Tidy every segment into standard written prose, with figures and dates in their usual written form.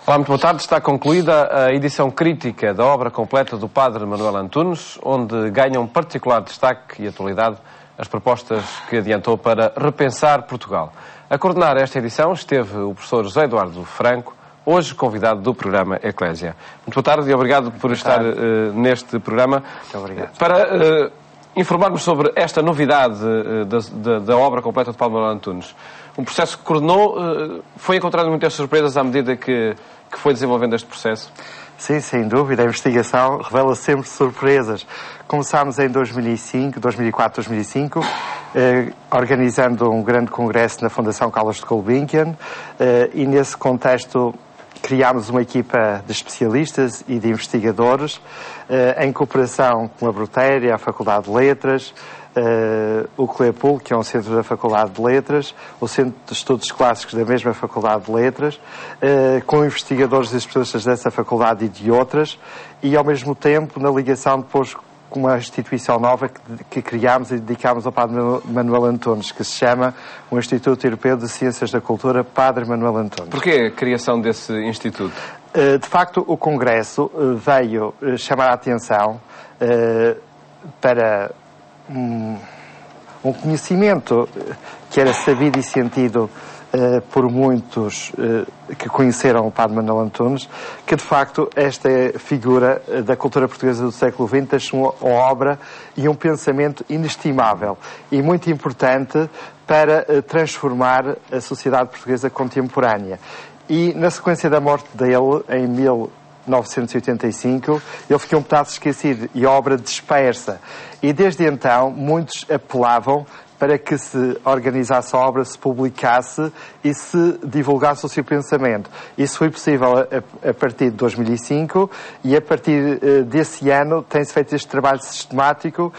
Olá, muito boa tarde. Está concluída a edição crítica da obra completa do Padre Manuel Antunes, onde ganham particular destaque e atualidade as propostas que adiantou para repensar Portugal. A coordenar esta edição esteve o professor José Eduardo Franco, hoje convidado do programa Eclésia. Muito boa tarde e obrigado por estar neste programa. Muito obrigado. Para informarmos sobre esta novidade da obra completa do Padre Manuel Antunes. Um processo que coordenou, foi encontrando muitas surpresas à medida que foi desenvolvendo este processo? Sim, sem dúvida. A investigação revela sempre surpresas. Começámos em 2004, 2005, organizando um grande congresso na Fundação Carlos de Gulbenkian, e nesse contexto criámos uma equipa de especialistas e de investigadores, em cooperação com a Brutéria, a Faculdade de Letras, o CLEPUL, que é um centro da Faculdade de Letras, o Centro de Estudos Clássicos da mesma Faculdade de Letras, com investigadores e especialistas dessa faculdade e de outras, e ao mesmo tempo na ligação depois com uma instituição nova que criámos e dedicámos ao Padre Manuel Antunes, que se chama o Instituto Europeu de Ciências da Cultura Padre Manuel Antunes. Porquê a criação desse instituto? De facto, o Congresso veio chamar a atenção para um conhecimento que era sabido e sentido por muitos que conheceram o Padre Manuel Antunes, que de facto esta figura da cultura portuguesa do século XX deixou uma obra e um pensamento inestimável e muito importante para transformar a sociedade portuguesa contemporânea. E na sequência da morte dele, em 1985, ele ficou um bocado esquecido e a obra dispersa. E desde então, muitos apelavam para que se organizasse a obra, se publicasse e se divulgasse o seu pensamento. Isso foi possível a partir de 2005 e a partir desse ano tem-se feito este trabalho sistemático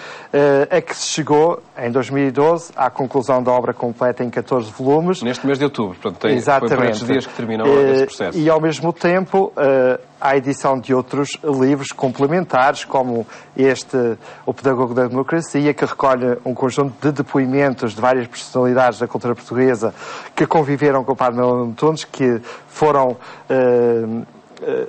a que se chegou, em 2012, à conclusão da obra completa em 14 volumes. Neste mês de outubro, portanto, Exatamente. Foi por estes dias que terminou esse processo. E ao mesmo tempo há a edição de outros livros complementares, como O Pedagogo da Democracia, que recolhe um conjunto de depoimentos de várias personalidades da cultura portuguesa que conviveram com o Padre Manuel Antunes, que foram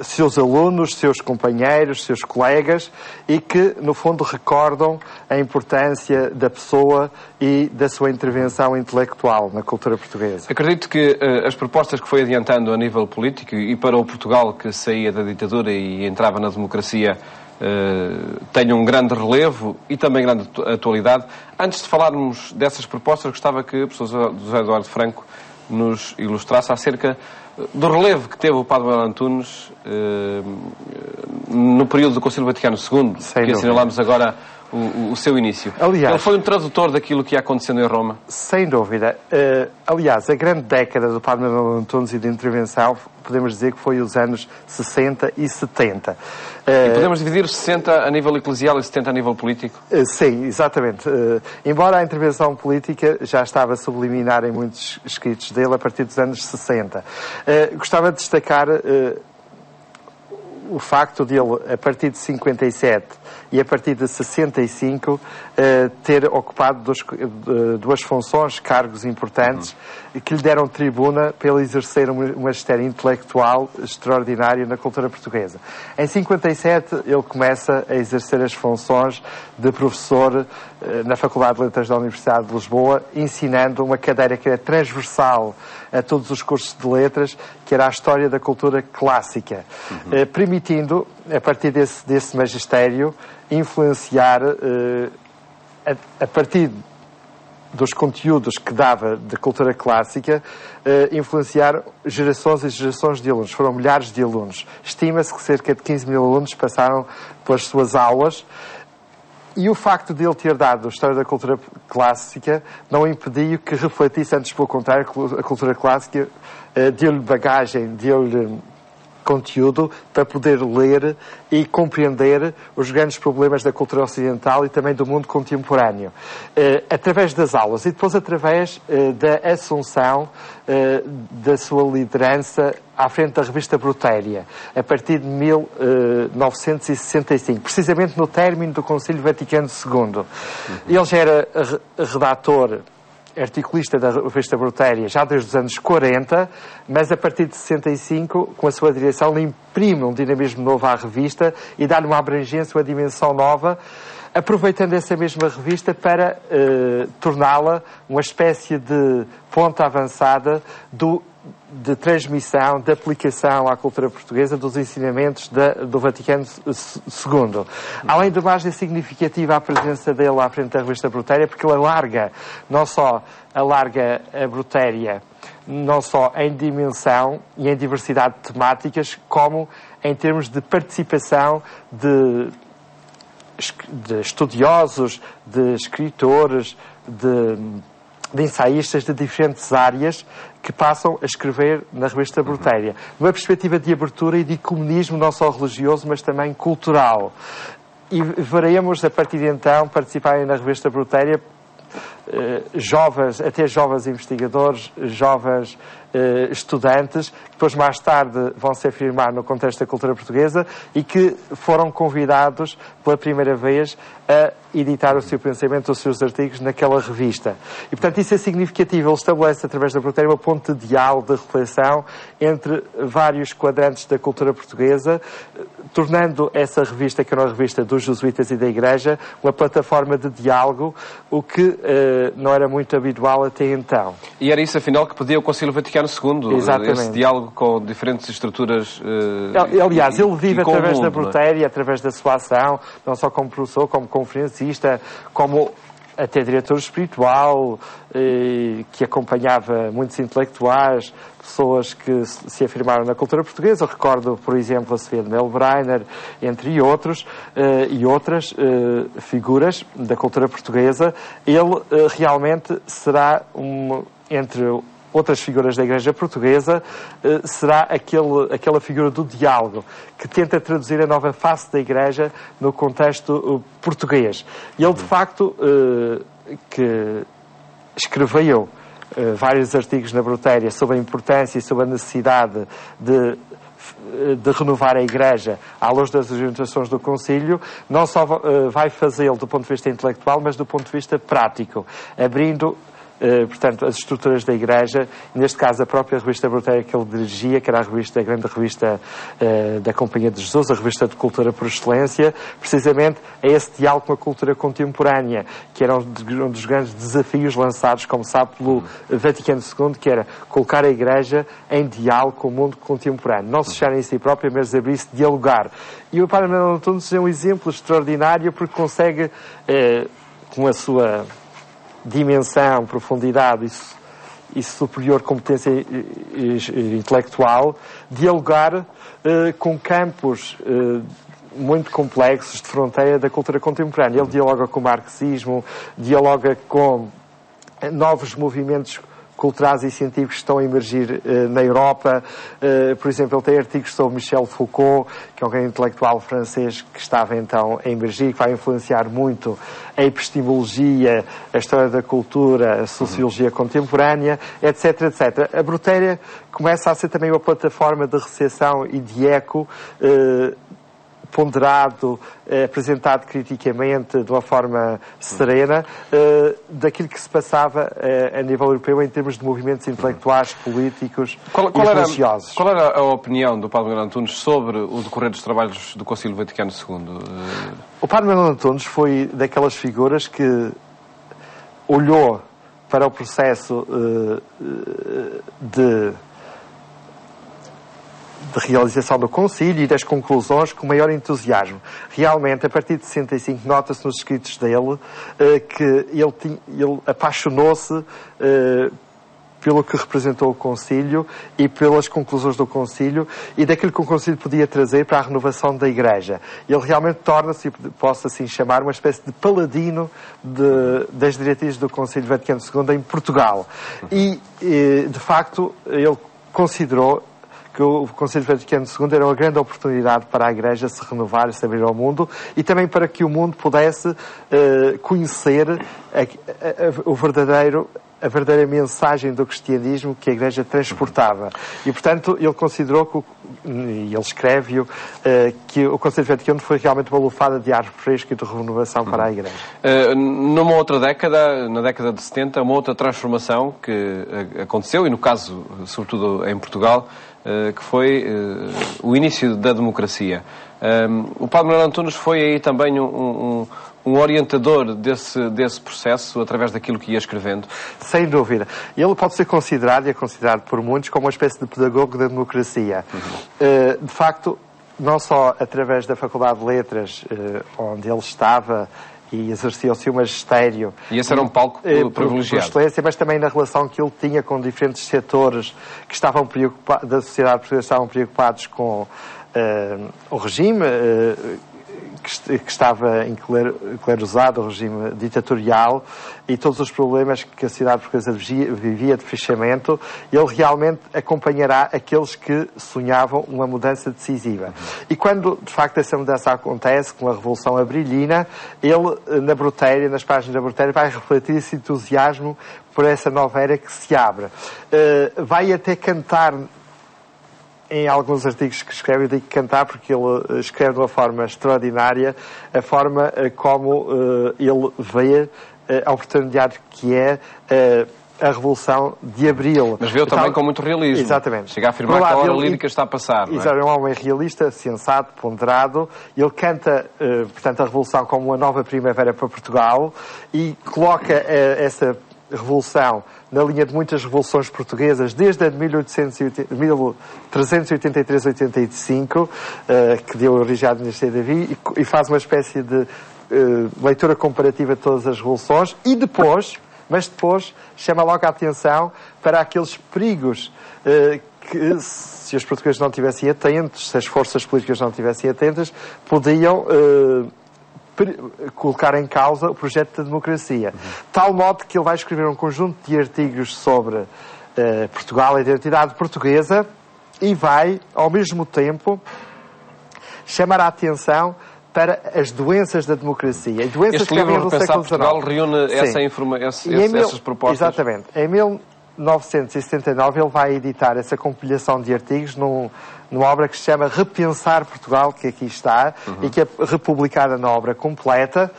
seus alunos, seus companheiros, seus colegas, e que, no fundo, recordam a importância da pessoa e da sua intervenção intelectual na cultura portuguesa. Acredito que as propostas que foi adiantando a nível político e para o Portugal que saía da ditadura e entrava na democracia tenham um grande relevo e também grande atualidade. Antes de falarmos dessas propostas, gostava que o professor José Eduardo Franco nos ilustrasse acerca do relevo que teve o Padre Manuel Antunes no período do Concílio Vaticano II, que assinalamos agora o seu início. Aliás, ele foi um tradutor daquilo que ia acontecendo em Roma? Sem dúvida. Aliás, a grande década do Padre Manuel Antunes e de intervenção, podemos dizer que foi os anos 60 e 70. E podemos dividir 60 a nível eclesial e 70 a nível político? Sim, exatamente. Embora a intervenção política já estava subliminar em muitos escritos dele a partir dos anos 60. Gostava de destacar o facto de ele, a partir de 57 e a partir de 65, ter ocupado duas funções, cargos importantes, que lhe deram tribuna para ele exercer um magistério intelectual extraordinário na cultura portuguesa. Em 57, ele começa a exercer as funções de professor na Faculdade de Letras da Universidade de Lisboa, ensinando uma cadeira que era transversal a todos os cursos de letras, que era a História da Cultura Clássica, permitindo, a partir desse magistério, influenciar, a partir dos conteúdos que dava de cultura clássica, influenciar gerações e gerações de alunos. Foram milhares de alunos. Estima-se que cerca de 15 mil alunos passaram pelas suas aulas. E o facto de ele ter dado a História da Cultura Clássica não impediu que refletisse, antes pelo contrário, a cultura clássica deu-lhe bagagem, deu-lhe conteúdo para poder ler e compreender os grandes problemas da cultura ocidental e também do mundo contemporâneo, através das aulas e depois através da assunção da sua liderança à frente da revista Brutéria, a partir de 1965, precisamente no término do Concílio Vaticano II. Ele já era redator articulista da revista Brutéria já desde os anos 40, mas a partir de 65, com a sua direção, ele imprime um dinamismo novo à revista e dá-lhe uma abrangência, uma dimensão nova, aproveitando essa mesma revista para torná-la uma espécie de ponta avançada de transmissão, de aplicação à cultura portuguesa dos ensinamentos do Vaticano II. Além do mais, é significativa a presença dele à frente da revista Brutéria, porque ele não só alarga a Brutéria, não só em dimensão e em diversidade de temáticas, como em termos de participação de estudiosos, de escritores, de ensaístas de diferentes áreas que passam a escrever na revista Brutéria. Numa perspectiva de abertura e de ecumenismo não só religioso, mas também cultural. E veremos, a partir de então, participarem na revista Brutéria até jovens investigadores, jovens estudantes, que depois mais tarde vão se afirmar no contexto da cultura portuguesa e que foram convidados pela primeira vez a editar o seu pensamento, os seus artigos naquela revista. E, portanto, isso é significativo. Ele estabelece, através da Brutéria, uma ponte de diálogo, de reflexão entre vários quadrantes da cultura portuguesa, tornando essa revista, que era uma revista dos jesuítas e da Igreja, uma plataforma de diálogo, o que não era muito habitual até então. E era isso, afinal, que pedia o Concílio Vaticano II. Exatamente. Esse diálogo com diferentes estruturas. Aliás, ele vive através da Brutéria, através da sua ação, não só como professor, como conferencista, como até diretor espiritual, que acompanhava muitos intelectuais, pessoas que se afirmaram na cultura portuguesa. Eu recordo, por exemplo, a Sofia de Melbreiner, entre outros, e outras figuras da cultura portuguesa. Ele realmente será, entre outras figuras da Igreja Portuguesa, será aquela figura do diálogo, que tenta traduzir a nova face da Igreja no contexto português. E ele, de facto, que escreveu vários artigos na Brutéria sobre a importância e sobre a necessidade de renovar a Igreja à luz das orientações do Concílio, não só vai fazê-lo do ponto de vista intelectual, mas do ponto de vista prático, abrindo portanto, as estruturas da Igreja, neste caso a própria revista Brutéria que ele dirigia, que era a grande revista da Companhia de Jesus, a revista de cultura por excelência, precisamente a esse diálogo com a cultura contemporânea, que era um dos grandes desafios lançados, como sabe, pelo Vaticano II, que era colocar a Igreja em diálogo com o mundo contemporâneo. Não se fechar em si própria, mas abrir-se, dialogar. E o Padre Manuel Antunes é um exemplo extraordinário porque consegue, com a sua dimensão, profundidade e superior competência intelectual, dialogar com campos muito complexos de fronteira da cultura contemporânea. Ele dialoga com o marxismo, dialoga com novos movimentos culturais e científicos que estão a emergir na Europa. Por exemplo, ele tem artigos sobre Michel Foucault, que é um grande intelectual francês que estava então a emergir, que vai influenciar muito a epistemologia, a história da cultura, a sociologia contemporânea, etc, etc. A Brutéria começa a ser também uma plataforma de recepção e de eco ponderado, apresentado criticamente, de uma forma serena, daquilo que se passava a nível europeu em termos de movimentos intelectuais, políticos e religiosos. Qual era a opinião do Padre Manuel Antunes sobre o decorrer dos trabalhos do Concílio Vaticano II? O Padre Manuel Antunes foi daquelas figuras que olhou para o processo de realização do Concílio e das conclusões com maior entusiasmo. Realmente, a partir de 65, nota-se nos escritos dele que ele apaixonou-se pelo que representou o Concílio e pelas conclusões do Concílio e daquilo que o Concílio podia trazer para a renovação da Igreja. Ele realmente torna-se, posso assim chamar, uma espécie de paladino das diretrizes do Concílio Vaticano II em Portugal. E, de facto, ele considerou que o Concílio Vaticano II era uma grande oportunidade para a Igreja se renovar, se abrir ao mundo e também para que o mundo pudesse conhecer o verdadeiro a verdadeira mensagem do cristianismo que a Igreja transportava. E, portanto, ele considerou e ele escreve-o, que o Concílio Vaticano foi realmente uma lufada de ar fresco e de renovação para a Igreja. Numa outra década, na década de 70, uma outra transformação que aconteceu, e no caso, sobretudo em Portugal, que foi o início da democracia. O Padre Manuel Antunes foi aí também um orientador desse processo, através daquilo que ia escrevendo? Sem dúvida. Ele pode ser considerado, e é considerado por muitos, como uma espécie de pedagogo da democracia. De facto, não só através da Faculdade de Letras, onde ele estava e exercia o seu magistério. E esse era um palco privilegiado. Mas também na relação que ele tinha com diferentes setores que estavam da sociedade portuguesa, estavam preocupados com o regime que estava enclerosado, o regime ditatorial, e todos os problemas que a sociedade portuguesa vivia de fechamento. Ele realmente acompanhará aqueles que sonhavam uma mudança decisiva. E quando, de facto, essa mudança acontece, com a Revolução Abrilhina, ele, nas páginas da Brutéria, vai refletir esse entusiasmo por essa nova era que se abre. Vai até cantar, em alguns artigos que escreve, eu digo cantar porque ele escreve de uma forma extraordinária a forma como ele vê a oportunidade que é a Revolução de Abril. Mas vê-o também com muito realismo. Exatamente. Chega a afirmar que a hora lírica está a passar. É um homem realista, sensato, ponderado. Ele canta, portanto, a Revolução como uma nova primavera para Portugal e coloca essa Revolução na linha de muitas revoluções portuguesas, desde a de 1383-85, que deu origem à dinastia de Davi, e faz uma espécie de leitura comparativa de todas as revoluções, e depois chama logo a atenção para aqueles perigos que, se os portugueses não estivessem atentos, se as forças políticas não estivessem atentas, podiam colocar em causa o projeto da democracia. Tal modo que ele vai escrever um conjunto de artigos sobre Portugal, a identidade portuguesa, e vai, ao mesmo tempo, chamar a atenção para as doenças da democracia. Doenças este livro, Repensar Portugal, reúne essas propostas? Exatamente. Em 1979 ele vai editar essa compilação de artigos numa obra que se chama Repensar Portugal, que aqui está, e que é republicada na obra completa,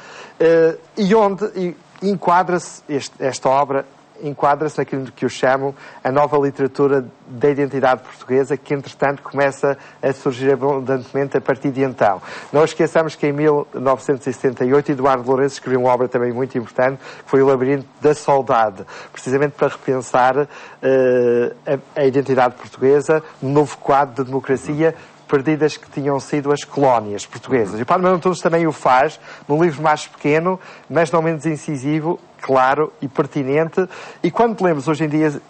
e onde enquadra-se esta obra enquadra-se naquilo que eu chamo a nova literatura da identidade portuguesa, que entretanto começa a surgir abundantemente a partir de então. Não esqueçamos que em 1978 Eduardo Lourenço escreveu uma obra também muito importante, que foi O Labirinto da Saudade, precisamente para repensar a identidade portuguesa no novo quadro de democracia perdidas que tinham sido as colónias portuguesas. E o Padre Manuel Antunes também o faz num livro mais pequeno, mas não menos incisivo, claro e pertinente. E quando lemos hoje em dia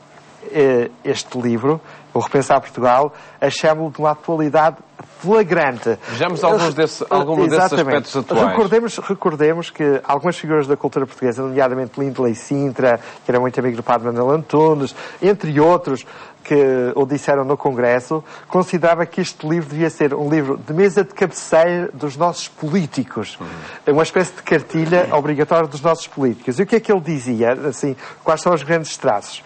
este livro, o Repensar Portugal, achamos-lo de uma atualidade flagrante. Vejamos alguns desses aspectos atuais. Recordemos que algumas figuras da cultura portuguesa, nomeadamente Lindley Sintra, que era muito amigo do Padre Manuel Antunes, entre outros, que o disseram no Congresso, considerava que este livro devia ser um livro de mesa de cabeceira dos nossos políticos. Uma espécie de cartilha obrigatória dos nossos políticos. E o que é que ele dizia? Assim, quais são os grandes traços?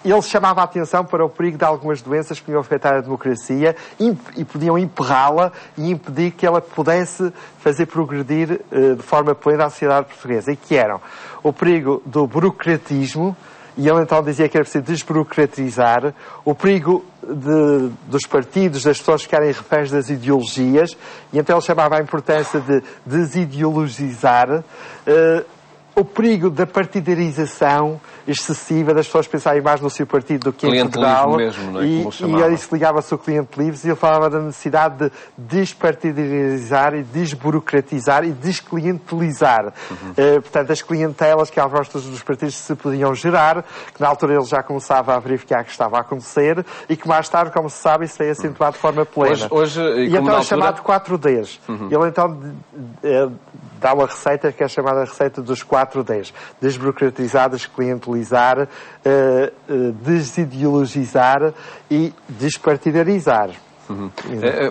Ele chamava a atenção para o perigo de algumas doenças que podiam afetar a democracia e podiam emperrá-la e impedir que ela pudesse fazer progredir de forma plena a sociedade portuguesa. E que eram o perigo do burocratismo, e ele então dizia que era preciso desburocratizar, o perigo dos partidos, das pessoas ficarem reféns das ideologias, e então ele chamava a importância de desideologizar, o perigo da partidarização excessiva, das pessoas pensarem mais no seu partido do que em Portugal. Mesmo, não é? E isso ligava-se ao clientelismo, e ele falava da necessidade de despartidarizar e desburocratizar e desclientelizar. Portanto, as clientelas que às voltas dos partidos se podiam gerar, que na altura ele já começava a verificar que estava a acontecer, e que mais tarde, como se sabe, isso foi acentuado de forma plena. E então é chamado 4Ds. Ele então dá uma receita que é chamada a receita dos 4Ds. Desburocratizar, desideologizar e desideologizar e despartidarizar.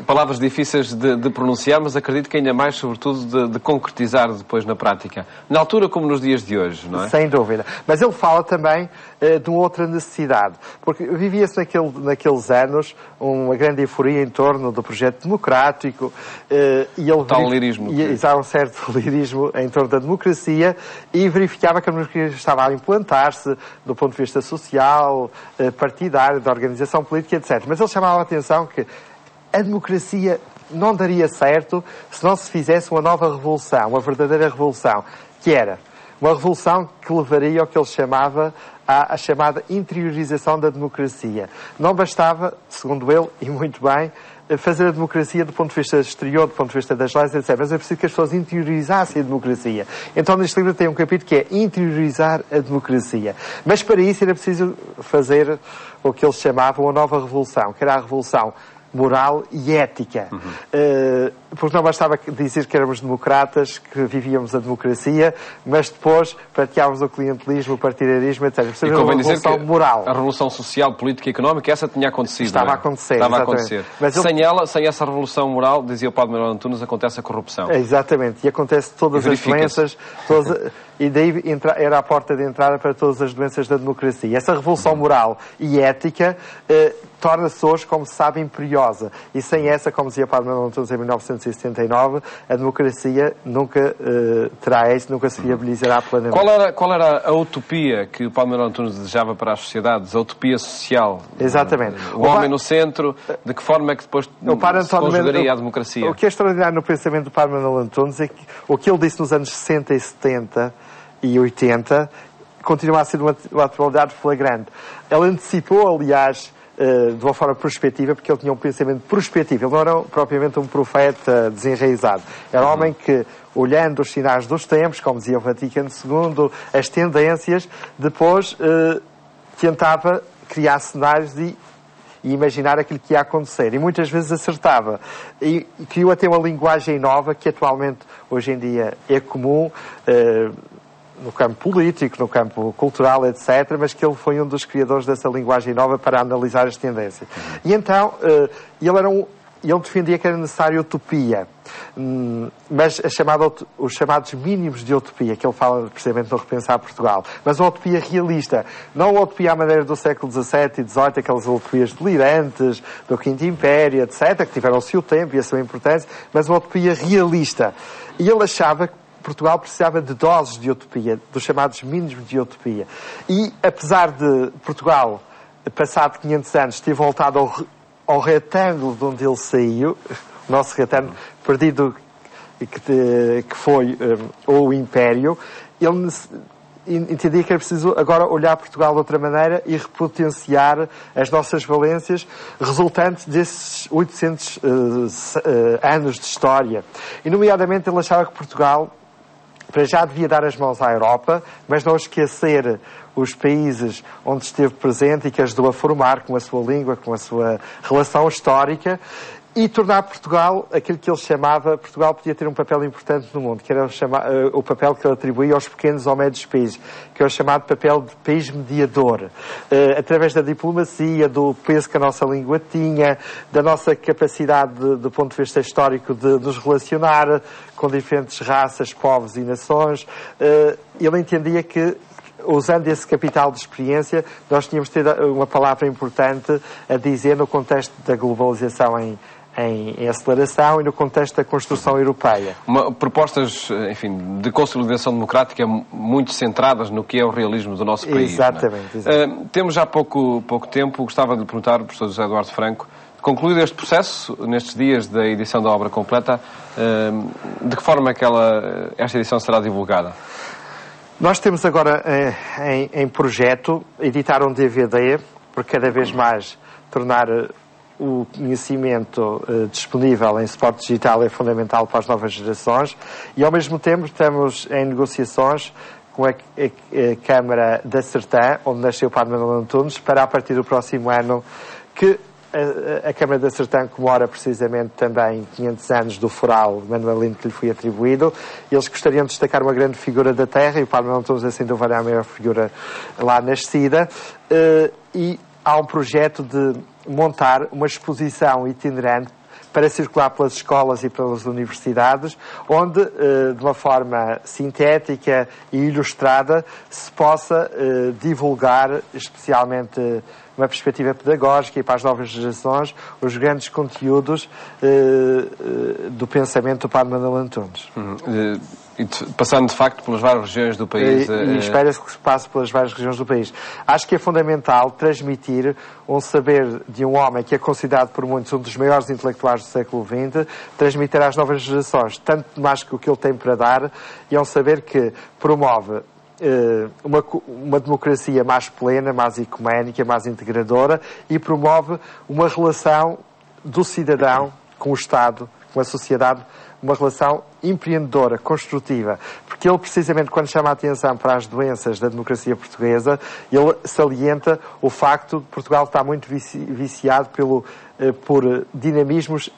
Palavras difíceis de pronunciar, mas acredito que ainda mais, sobretudo, de concretizar depois na prática. Na altura como nos dias de hoje, não é? Sem dúvida. Mas ele fala também de uma outra necessidade, porque vivia-se naqueles anos uma grande euforia em torno do projeto democrático e ele tal lirismo. Há um certo lirismo em torno da democracia e verificava que a democracia estava a implantar-se do ponto de vista social, partidário, da organização política, etc. Mas ele chamava a atenção que a democracia não daria certo se não se fizesse uma nova revolução, uma verdadeira revolução, que era uma revolução que levaria ao que ele chamava à chamada interiorização da democracia. Não bastava, segundo ele, e muito bem, fazer a democracia do ponto de vista exterior, do ponto de vista das leis, etc. Mas é preciso que as pessoas interiorizassem a democracia. Então, neste livro tem um capítulo que é interiorizar a democracia. Mas para isso era preciso fazer o que eles chamavam a nova revolução, que era a revolução moral e ética. Porque não bastava dizer que éramos democratas, que vivíamos a democracia, mas depois praticávamos o clientelismo, o partidarismo, etc. E convém dizer que moral. A revolução social, política e económica, essa tinha acontecido. Estava a acontecer. Estava a acontecer. Mas sem essa revolução moral, dizia o Padre Manuel Antunes, acontece a corrupção. Exatamente. E acontece todas as doenças, e daí era a porta de entrada para todas as doenças da democracia. Essa revolução moral e ética torna-se hoje, como se sabe, imperiosa. E sem essa, como dizia Padre Manuel Antunes em 1979, a democracia nunca terá êxito, nunca se viabilizará plenamente. Qual era a utopia que o Padre Manuel Antunes desejava para as sociedades? A utopia social? Exatamente. O homem no centro, de que forma é que depois se conjugaria a democracia? O que é extraordinário no pensamento do Padre Manuel Antunes é que o que ele disse nos anos 60 e 70 e 80 continua a ser uma atualidade flagrante. Ele antecipou, aliás, de uma forma prospectiva, porque ele tinha um pensamento prospectivo. Ele não era propriamente um profeta desenraizado. Era um homem que, olhando os sinais dos tempos, como dizia o Vaticano II, as tendências, depois tentava criar cenários e imaginar aquilo que ia acontecer. E muitas vezes acertava. E criou até uma linguagem nova que atualmente, hoje em dia, é comum no campo político, no campo cultural, etc., mas que ele foi um dos criadores dessa linguagem nova para analisar as tendências. E então, ele defendia que era necessária utopia, mas os chamados mínimos de utopia, que ele fala precisamente no Repensar Portugal, mas uma utopia realista, não uma utopia à maneira do século XVII e XVIII, aquelas utopias delirantes, do Quinto Império, etc., que tiveram o seu tempo e a sua importância, mas uma utopia realista. E ele achava que Portugal precisava de doses de utopia, dos chamados mínimos de utopia. E, apesar de Portugal, passado 500 anos, ter voltado ao retângulo de onde ele saiu, o nosso retângulo perdido que foi o Império, ele entendia que era preciso agora olhar Portugal de outra maneira e repotenciar as nossas valências resultantes desses 800 anos de história. E, nomeadamente, ele achava que Portugal para já devia dar as mãos à Europa, mas não esquecer os países onde esteve presente e que ajudou a formar, com a sua língua, com a sua relação histórica, e tornar Portugal aquilo que ele chamava, Portugal podia ter um papel importante no mundo, que era o papel que ele atribuía aos pequenos ou médios países, que é o chamado papel de país mediador, através da diplomacia, do peso que a nossa língua tinha, da nossa capacidade, do ponto de vista histórico, de nos relacionar com diferentes raças, povos e nações. Ele entendia que, usando esse capital de experiência, nós tínhamos de ter uma palavra importante a dizer no contexto da globalização em aceleração e no contexto da construção europeia. Propostas, enfim, de consolidação democrática muito centradas no que é o realismo do nosso país. Exatamente. Temos já pouco tempo. Gostava de lhe perguntar, professor José Eduardo Franco, concluído este processo, nestes dias da edição da obra completa, de que forma é que esta edição será divulgada? Nós temos agora em projeto editar um DVD, porque cada vez mais tornar o conhecimento disponível em suporte digital é fundamental para as novas gerações e, ao mesmo tempo, estamos em negociações com a Câmara da Sertã, onde nasceu o Padre Manuel Antunes, para, a partir do próximo ano, que a Câmara da Sertã comemora precisamente também 500 anos do foral manuelino que lhe foi atribuído. Eles gostariam de destacar uma grande figura da terra, e o Padre Manuel Antunes, assim, é a maior figura lá nascida, e há um projeto de montar uma exposição itinerante para circular pelas escolas e pelas universidades, onde, de uma forma sintética e ilustrada, se possa divulgar, especialmente uma perspectiva pedagógica e para as novas gerações, os grandes conteúdos do pensamento do Padre Manuel Antunes. E passando, de facto, pelas várias regiões do país. E espera-se que se passe pelas várias regiões do país. Acho que é fundamental transmitir um saber de um homem que é considerado por muitos um dos maiores intelectuais do século XX, transmitir às novas gerações, tanto mais que o que ele tem para dar, e é um saber que promove uma democracia mais plena, mais ecuménica, mais integradora, e promove uma relação do cidadão com o Estado, com a sociedade, uma relação empreendedora, construtiva, porque ele precisamente quando chama a atenção para as doenças da democracia portuguesa, ele salienta o facto de Portugal estar muito viciado por dinamismos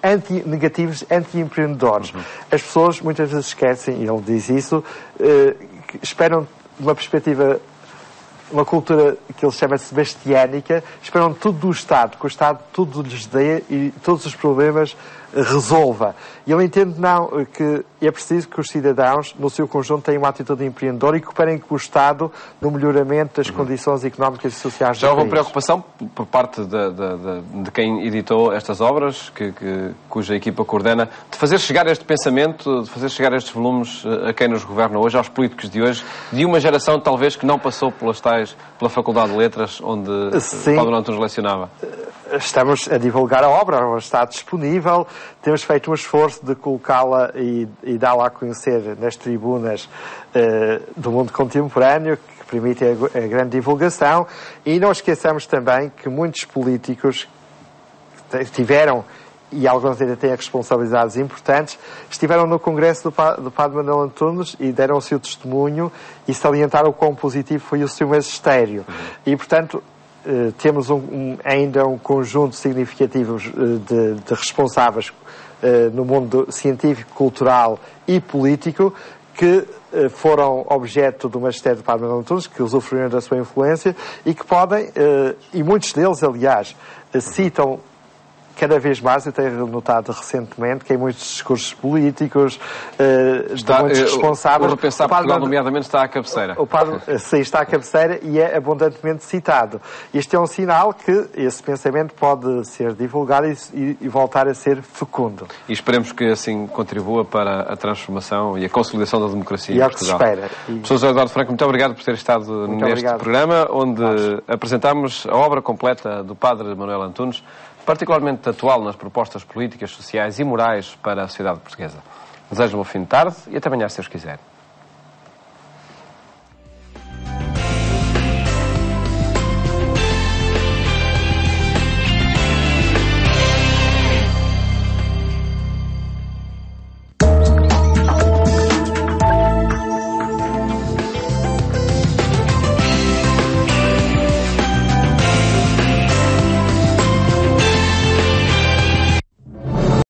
negativos, anti-empreendedores. As pessoas muitas vezes esquecem, e ele diz isso, esperam uma perspectiva, uma cultura que ele chama de sebastiânica, esperam tudo do Estado, que o Estado tudo lhes dê e todos os problemas resolva. E ele entende que é preciso que os cidadãos, no seu conjunto, tenham uma atitude empreendedora e cooperem com o Estado no melhoramento das condições económicas e sociais do país. Já houve uma preocupação por parte de quem editou estas obras, cuja equipa coordena, de fazer chegar este pensamento, de fazer chegar estes volumes a quem nos governa hoje, aos políticos de hoje, de uma geração talvez que não passou pela Faculdade de Letras, onde Padre Antunes lecionava? Estamos a divulgar a obra, ela está disponível, temos feito um esforço de colocá-la e dá-la a conhecer nas tribunas do mundo contemporâneo, que permitem a grande divulgação, e não esqueçamos também que muitos políticos tiveram, e alguns ainda têm responsabilidades importantes, estiveram no Congresso do Padre Manuel Antunes e deram o seu testemunho e salientaram o quão positivo foi o seu magistério. E, portanto, temos ainda um conjunto significativo de responsáveis no mundo científico, cultural e político que foram objeto do magistério do Padre Manuel Antunes, que usufruíram da sua influência e que podem, e muitos deles, aliás, citam cada vez mais, eu tenho notado recentemente, que em muitos discursos políticos, de muitos responsáveis... O Repensar Portugal, nomeadamente, está à cabeceira. O padre, sim, está à cabeceira e é abundantemente citado. Isto é um sinal que esse pensamento pode ser divulgado e voltar a ser fecundo. E esperemos que assim contribua para a transformação e a consolidação da democracia em Portugal. E é o que se espera. Professor Eduardo Franco, muito obrigado por ter estado neste programa, onde apresentamos a obra completa do Padre Manuel Antunes, particularmente atual nas propostas políticas, sociais e morais para a sociedade portuguesa. Desejo um bom fim de tarde e até amanhã, se Deus quiser.